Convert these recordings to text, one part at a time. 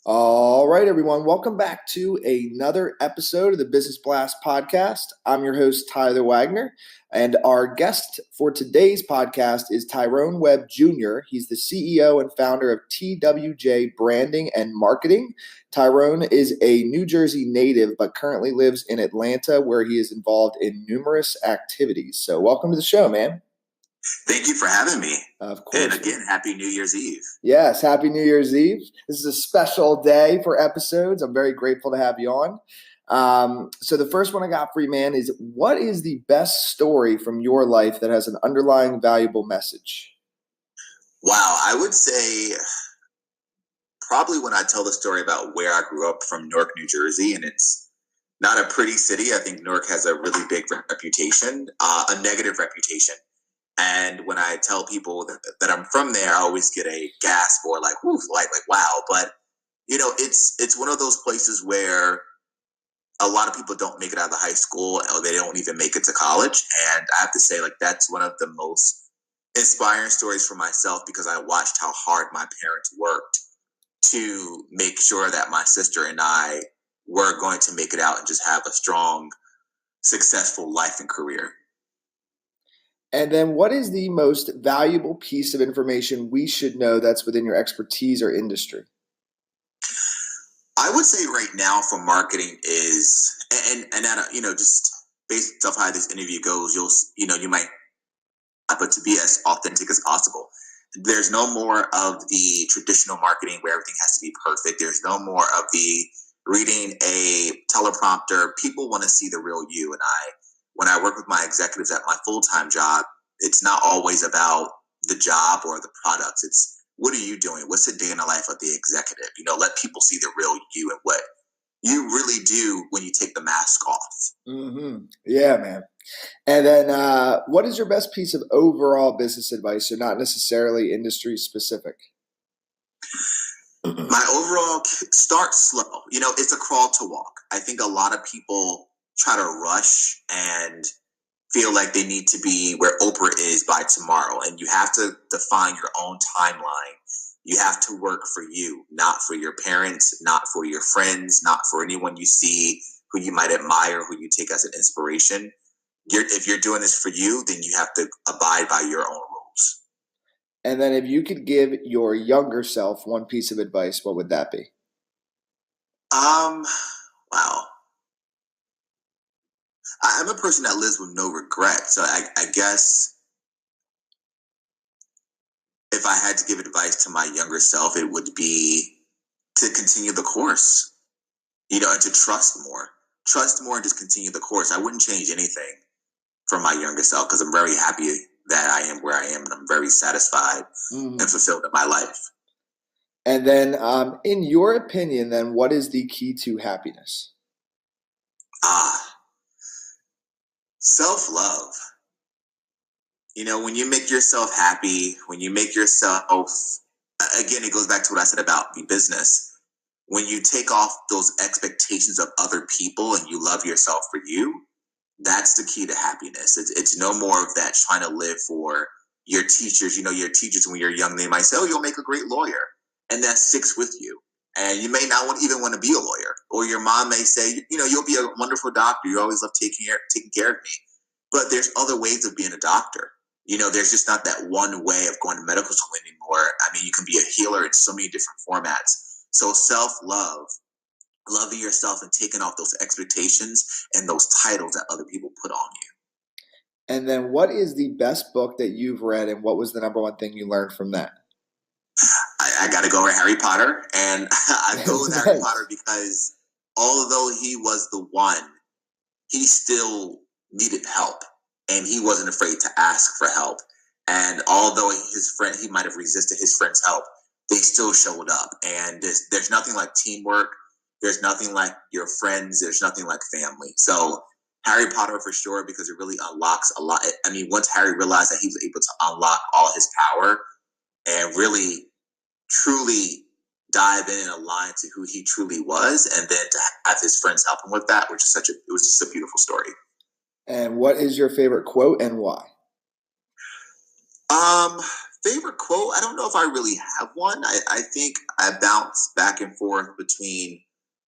All right, everyone. Welcome back to another episode of the Business Blast podcast. I'm your host, Tyler Wagner, and our guest for today's podcast is Tyrone Webb Jr. He's the CEO and founder of TWJ Branding and Marketing. Tyrone is a New Jersey native, but currently lives in Atlanta, where he is involved in numerous activities. So welcome to the show, man. Thank you for having me. Of course. And again, Happy New Year's Eve. Yes, Happy New Year's Eve. This is a special day for episodes. I'm very grateful to have you on. So the first one I got for you, man, is what is the best story from your life that has an underlying valuable message? Wow, I would say probably when I tell the story about where I grew up from Newark, New Jersey, and it's not a pretty city. I think Newark has a really big reputation, a negative reputation. And when I tell people that I'm from there, I always get a gasp or like, whew, like wow. But, you know, it's one of those places where a lot of people don't make it out of the high school or they don't even make it to college. And I have to say, like, that's one of the most inspiring stories for myself because I watched how hard my parents worked to make sure that my sister and I were going to make it out and just have a strong, successful life and career. And then what is the most valuable piece of information we should know that's within your expertise or industry? I would say right now for marketing is, and you know, just based off how this interview goes, you might, but to be as authentic as possible. There's no more of the traditional marketing where everything has to be perfect. There's no more of the reading a teleprompter. People want to see the real you. And when I work with my executives at my full-time job, it's not always about the job or the products. It's what are you doing? What's the day in the life of the executive? You know, let people see the real you and what you really do when you take the mask off. Mm-hmm. Yeah, man. And then what is your best piece of overall business advice? So not necessarily industry specific. My overall, start slow. You know, it's a crawl to walk. I think a lot of people try to rush and feel like they need to be where Oprah is by tomorrow. And you have to define your own timeline. You have to work for you, not for your parents, not for your friends, not for anyone you see who you might admire, who you take as an inspiration. If you're doing this for you, then you have to abide by your own rules. And then if you could give your younger self one piece of advice, what would that be? Wow. I'm a person that lives with no regret. So I guess if I had to give advice to my younger self, it would be to continue the course, you know, and to trust more and just continue the course. I wouldn't change anything for my younger self because I'm very happy that I am where I am and I'm very satisfied and fulfilled in my life. And then in your opinion, then what is the key to happiness? Self-love. You know, when you make yourself happy, when you make yourself, again, it goes back to what I said about the business. When you take off those expectations of other people and you love yourself for you, that's the key to happiness. It's no more of that trying to live for your teachers. You know, your teachers, when you're young, they might say, oh, you'll make a great lawyer. And that sticks with you. And you may not even want to be a lawyer. Or your mom may say, you know, you'll be a wonderful doctor. You always love taking care of me. But there's other ways of being a doctor. You know, there's just not that one way of going to medical school anymore. I mean, you can be a healer in so many different formats. So self-love, loving yourself and taking off those expectations and those titles that other people put on you. And then what is the best book that you've read and what was the number one thing you learned from that? I got to go with Harry Potter. And I go with Harry Potter because although he was the one, he still needed help. And he wasn't afraid to ask for help. And although he might have resisted his friend's help, they still showed up. And there's nothing like teamwork. There's nothing like your friends. There's nothing like family. So Harry Potter for sure, because it really unlocks a lot. I mean, once Harry realized that he was able to unlock all his power and really, truly dive in and align to who he truly was, and then to have his friends help him with that, it was just a beautiful story. And what is your favorite quote and why? Favorite quote? I don't know if I really have one. I think I bounce back and forth between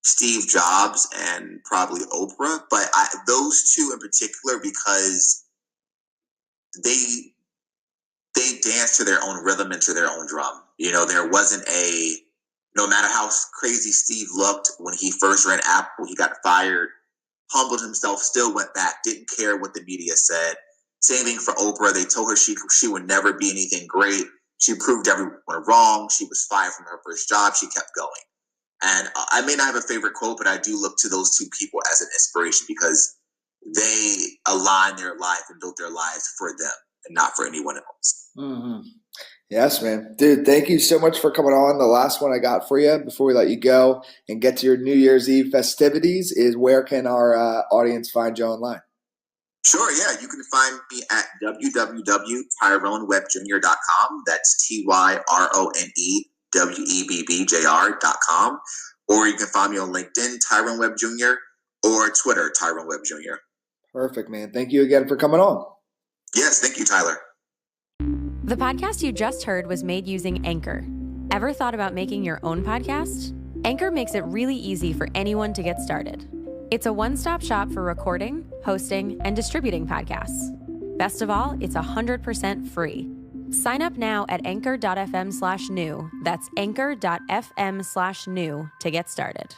Steve Jobs and probably Oprah, but those two in particular because they dance to their own rhythm and to their own drum. There wasn't no matter how crazy Steve looked when he first ran Apple, he got fired, humbled himself, still went back, didn't care what the media said. Same thing for Oprah. They told her she would never be anything great. She proved everyone wrong. She was fired from her first job. She kept going. And I may not have a favorite quote, but I do look to those two people as an inspiration because they aligned their life and built their lives for them and not for anyone else. Mm-hmm. Yes, man. Dude, thank you so much for coming on. The last one I got for you before we let you go and get to your New Year's Eve festivities is where can our audience find you online? Sure, yeah. You can find me at www.tyronewebjr.com. That's TYRONEWEBBJR.com. Or you can find me on LinkedIn, Tyrone Webb Jr., or Twitter, Tyrone Webb Jr. Perfect, man. Thank you again for coming on. Yes, thank you, Tyler. The podcast you just heard was made using Anchor. Ever thought about making your own podcast? Anchor makes it really easy for anyone to get started. It's a one-stop shop for recording, hosting, and distributing podcasts. Best of all, it's 100% free. Sign up now at anchor.fm/new. That's anchor.fm/new to get started.